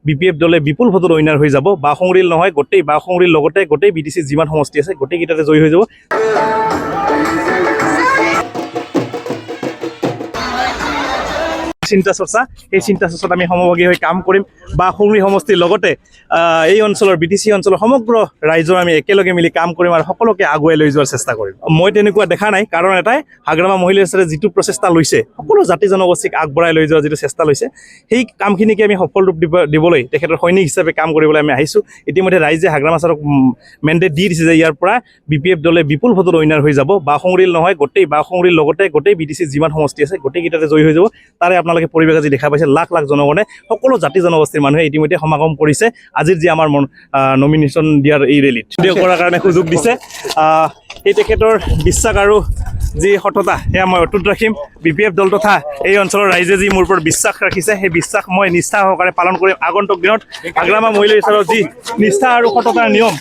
BPF দলে বিপুল ভোটত winner হৈ যাব বাসংৰীল নহয় গোটেই বাসংৰীৰ লগতে গোটেই BTC যিমান সমষ্টি আছে গোটেইকেইটাতে জয়ী হৈ যাব চিন্তা চৰ্চা এই চিন্তা চৰ্চাত আমি সমভাগী হৈ কাম কৰিম বাসংৰী সমষ্টিৰ লগতে এই অঞ্চলৰ BTC অঞ্চলৰ সমগ্ৰ ৰাইজৰ আমি একেলগে মিলি কাম কৰিম আৰু সকলোকে আগুৱাই লৈ যোৱাৰ চেষ্টা কৰিম মই তেনেকুৱা দেখা নাই কাৰণ এটাই হাগ্ৰামা মহিলা হিচাপে যিটো প্ৰচেষ্টা লৈছে সকলো জাতি জনগোষ্ঠীক আগবঢ়াই লৈ যোৱাৰ যিটো চেষ্টা লৈছে সেই কামখিনিকে আমি সফল ৰূপ দিবলৈ তেখেতৰ সৈনিক হিচাপে কাম কৰিবলৈ আমি আহিছোঁ ইতিমধ্যে ৰাইজে হাগ্ৰামা ছাৰক মেণ্ডেট দি দিছে যে ইয়াৰ পৰা BPF দলে বিপুল ভোটত উইনাৰ হৈ যাব বাসংৰীল নহয় গোটেই বাসংৰীৰ লগতে গোটেই BTC যিমান সমষ্টি আছে গোটেইকেইটাতে জয়ী হৈ যাব তাৰে আপোনালোকে পৰিৱেশ আজি দেখা পাইছে লাখ লাখ জনগণে সকলো জাতি জনগোষ্ঠীৰ মানুহে ইতিমধ্যে সমাগম কৰিছে আজিৰ যি আমাৰ নমিনেশ্যন দিয়াৰ এই ৰেলীত কৰাৰ কাৰণে সুযোগ দিছে এই তেখেতৰ বিশ্বাস আৰু যি সততা সেয়া মই অটুট ৰাখিম BPF দল তথা এই অঞ্চলৰ ৰাইজে যি মোৰ ওপৰত বিশ্বাস ৰাখিছে সেই বিশ্বাস মই নিষ্ঠা সহকাৰে পালন কৰিম আগন্তুক দিনত হাগ্ৰামা মহিলা হিচাপে যি নিষ্ঠা আৰু সততাৰ নিয়ম